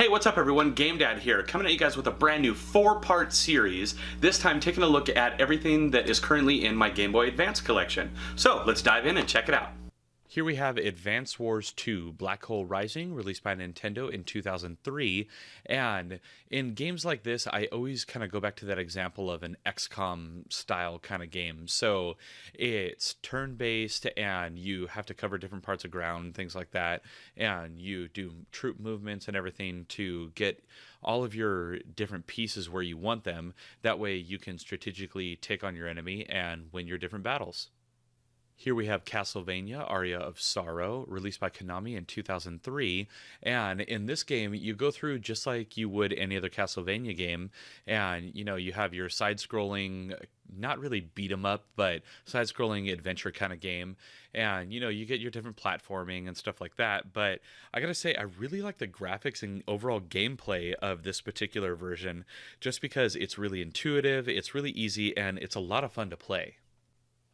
Hey, what's up everyone? GameDad here, coming at you guys with a brand new 4-part series, this time taking a look at everything that is currently in my Game Boy Advance collection. So, let's dive in and check it out. Here we have Advance Wars 2 Black Hole Rising, released by Nintendo in 2003, and in games like this, I always kind of go back to that example of an XCOM style kind of game. So it's turn-based, and you have to cover different parts of ground, things like that, and you do troop movements and everything to get all of your different pieces where you want them. That way you can strategically take on your enemy and win your different battles. Here we have Castlevania, Aria of Sorrow, released by Konami in 2003, and in this game you go through just like you would any other Castlevania game, and you have your side-scrolling, not really beat 'em up, but side-scrolling adventure kind of game, and you get your different platforming and stuff like that. But I gotta say, I really like the graphics and overall gameplay of this particular version, just because it's really intuitive, it's really easy, and it's a lot of fun to play.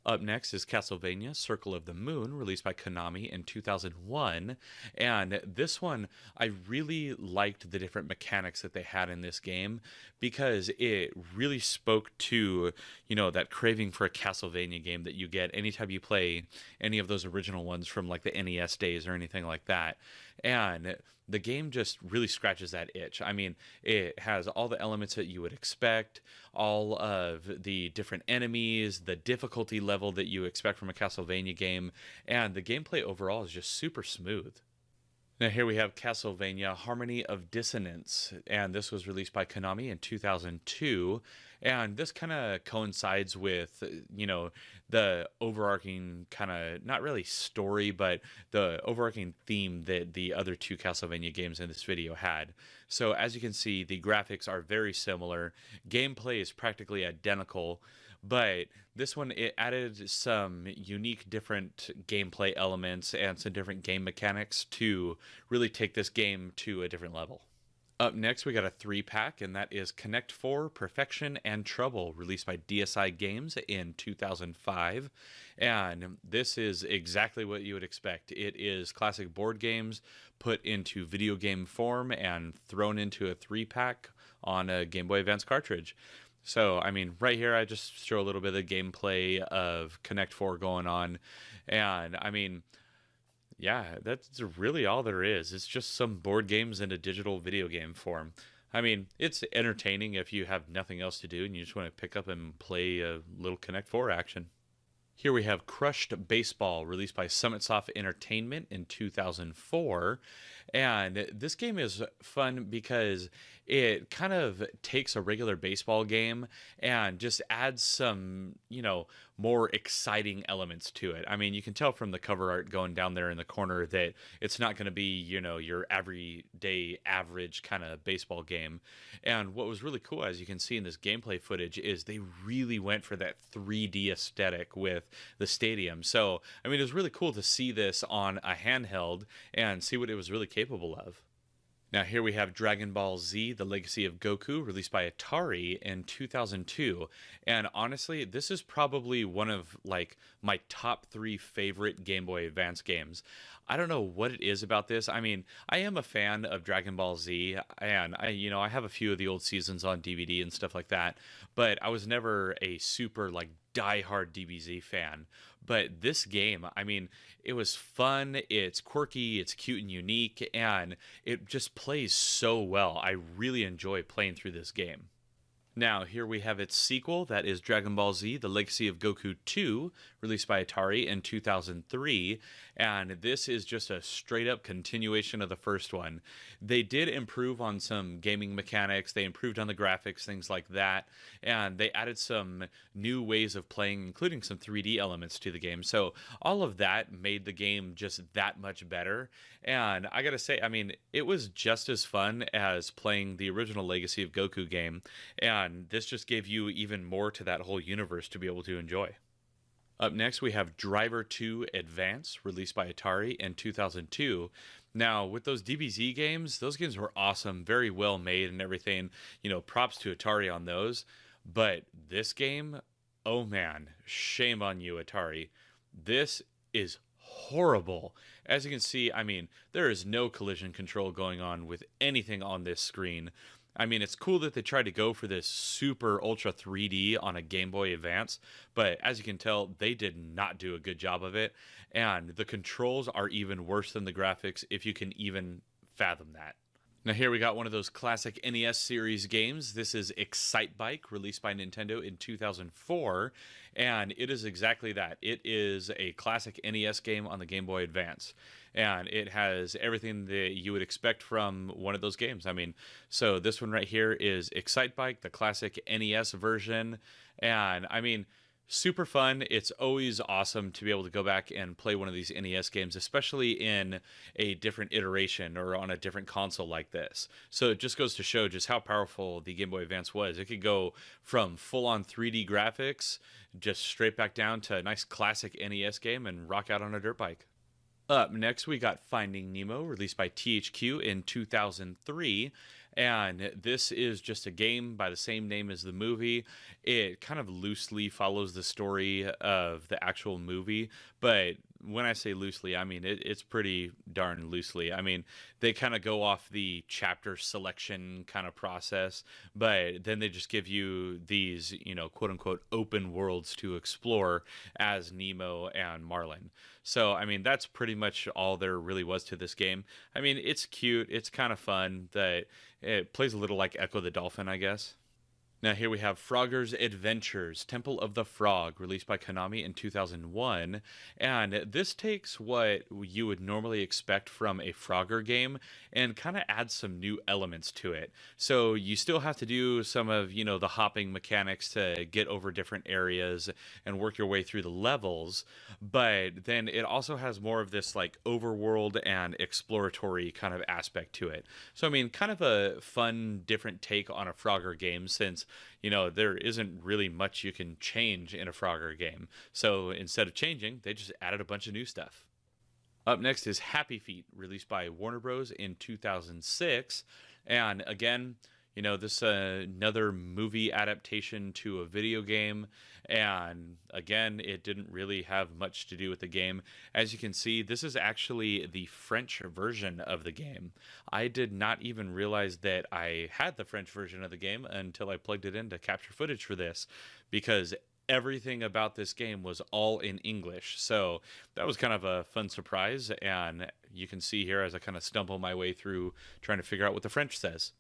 Up next is Castlevania Circle of the Moon, released by Konami in 2001, and this one, I really liked the different mechanics that they had in this game, because it really spoke to, that craving for a Castlevania game that you get anytime you play any of those original ones from like the NES days or anything like that. And the game just really scratches that itch. I mean, it has all the elements that you would expect, all of the different enemies, the difficulty level that you expect from a Castlevania game, and the gameplay overall is just super smooth. Now here we have Castlevania Harmony of Dissonance, and this was released by Konami in 2002, and this kind of coincides with, the overarching kind of, not really story, but the overarching theme that the other two Castlevania games in this video had. So as you can see, the graphics are very similar, gameplay is practically identical, but this one, it added some unique different gameplay elements and some different game mechanics to really take this game to a different level. Up next, we got a 3-pack, and that is Connect 4, Perfection, and Trouble, released by DSI Games in 2005. And this is exactly what you would expect. It is classic board games put into video game form and thrown into a 3-pack on a Game Boy Advance cartridge. So, I mean, right here, I just show a little bit of gameplay of Connect 4 going on. And, I mean, yeah, that's really all there is. It's just some board games in a digital video game form. I mean, it's entertaining if you have nothing else to do and you just want to pick up and play a little Connect 4 action. Here we have Crushed Baseball, released by Summit Soft Entertainment in 2004. And this game is fun because it kind of takes a regular baseball game and just adds some, more exciting elements to it. I mean, you can tell from the cover art going down there in the corner that it's not going to be, your everyday average kind of baseball game. And what was really cool, as you can see in this gameplay footage, is they really went for that 3D aesthetic with the stadium. So, I mean, it was really cool to see this on a handheld and see what it was really capable of. Now here we have Dragon Ball Z, The Legacy of Goku, released by Atari in 2002. And honestly, this is probably one of like my top 3 favorite Game Boy Advance games. I don't know what it is about this. I mean, I am a fan of Dragon Ball Z, and I have a few of the old seasons on DVD and stuff like that, but I was never a super like diehard DBZ fan. But this game, I mean, it was fun, it's quirky, it's cute and unique, and it just plays so well. I really enjoy playing through this game. Now, here we have its sequel, that is Dragon Ball Z, The Legacy of Goku 2, released by Atari in 2003, and this is just a straight-up continuation of the first one. They did improve on some gaming mechanics, they improved on the graphics, things like that, and they added some new ways of playing, including some 3D elements to the game, so all of that made the game just that much better, and I gotta say, I mean, it was just as fun as playing the original Legacy of Goku game, and this just gave you even more to that whole universe to be able to enjoy. Up next, we have Driver 2 Advance, released by Atari in 2002. Now, with those DBZ games, those games were awesome, very well made and everything. Props to Atari on those. But this game, oh man, shame on you, Atari. This is horrible. As you can see, I mean, there is no collision control going on with anything on this screen. I mean, it's cool that they tried to go for this super ultra 3D on a Game Boy Advance, but as you can tell, they did not do a good job of it, and the controls are even worse than the graphics, if you can even fathom that. Now here we got one of those classic NES series games. This is Excite Bike, released by Nintendo in 2004, and it is exactly that. It is a classic NES game on the Game Boy Advance, and it has everything that you would expect from one of those games. I mean, so this one right here is Excite Bike, the classic NES version, and I mean, super fun. It's always awesome to be able to go back and play one of these NES games, especially in a different iteration or on a different console like this. So it just goes to show just how powerful the Game Boy Advance was. It could go from full-on 3D graphics just straight back down to a nice classic NES game and rock out on a dirt bike. Up next, we got Finding Nemo, released by THQ in 2003, and this is just a game by the same name as the movie. It kind of loosely follows the story of the actual movie, but when I say loosely, I mean it's pretty darn loosely. I mean, they kind of go off the chapter selection kind of process, but then they just give you these, you know, quote unquote open worlds to explore as Nemo and Marlin. So, I mean, that's pretty much all there really was to this game. I mean, it's cute, it's kind of fun, that it plays a little like Echo the Dolphin, I guess. Now here we have Frogger's Adventures, Temple of the Frog, released by Konami in 2001, and this takes what you would normally expect from a Frogger game and kind of adds some new elements to it. So you still have to do some of, you know, the hopping mechanics to get over different areas and work your way through the levels, but then it also has more of this like overworld and exploratory kind of aspect to it. So I mean, kind of a fun, different take on a Frogger game, since you know, there isn't really much you can change in a Frogger game. So instead of changing, they just added a bunch of new stuff. Up next is Happy Feet, released by Warner Bros. In 2006. And again, you know, this another movie adaptation to a video game, and again, it didn't really have much to do with the game. As you can see, this is actually the French version of the game. I did not even realize that I had the French version of the game until I plugged it in to capture footage for this, because everything about this game was all in English. So that was kind of a fun surprise, and you can see here as I kind of stumble my way through trying to figure out what the French says.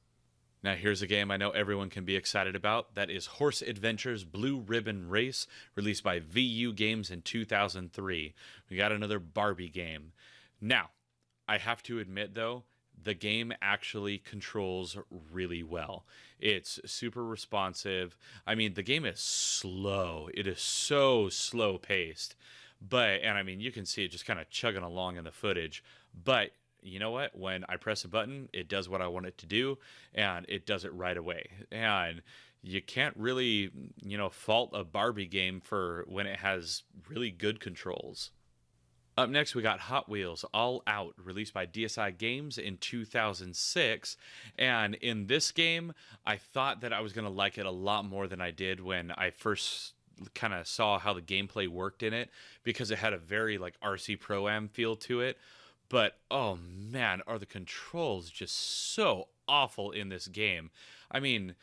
Now here's a game I know everyone can be excited about. That is Horse Adventures Blue Ribbon Race, released by VU Games in 2003. We got another Barbie game. Now, I have to admit though, the game actually controls really well. It's super responsive. I mean, the game is slow. It is so slow paced. And I mean, you can see it just kind of chugging along in the footage. But you know what? When I press a button, it does what I want it to do, and it does it right away. And you can't really, you know, fault a Barbie game for when it has really good controls. Up next, we got Hot Wheels All Out, released by DSI Games in 2006. And in this game, I thought that I was going to like it a lot more than I did when I first kind of saw how the gameplay worked in it, because it had a very like RC Pro-Am feel to it. But, oh man, are the controls just so awful in this game. I mean,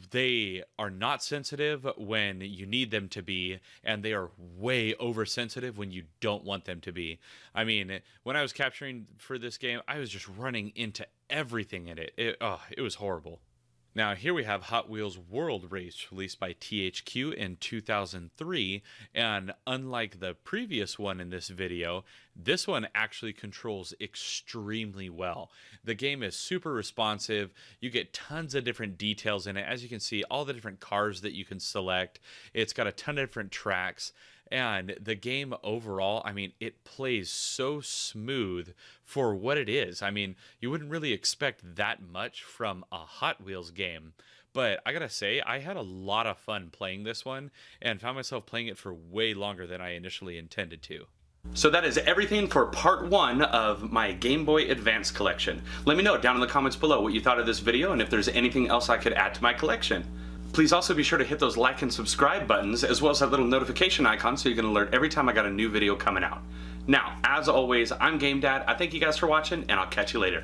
they are not sensitive when you need them to be, and they are way oversensitive when you don't want them to be. I mean, when I was capturing for this game, I was just running into everything in it. It was horrible. Now, here we have Hot Wheels World Race, released by THQ in 2003, and unlike the previous one in this video, this one actually controls extremely well. The game is super responsive. You get tons of different details in it. As you can see, all the different cars that you can select. It's got a ton of different tracks. And the game overall, I mean, it plays so smooth for what it is. I mean, you wouldn't really expect that much from a Hot Wheels game. But I gotta say, I had a lot of fun playing this one and found myself playing it for way longer than I initially intended to. So that is everything for part 1 of my Game Boy Advance collection. Let me know down in the comments below what you thought of this video and if there's anything else I could add to my collection. Please also be sure to hit those like and subscribe buttons, as well as that little notification icon so you can alert every time I got a new video coming out. Now, as always, I'm GameDad. I thank you guys for watching, and I'll catch you later.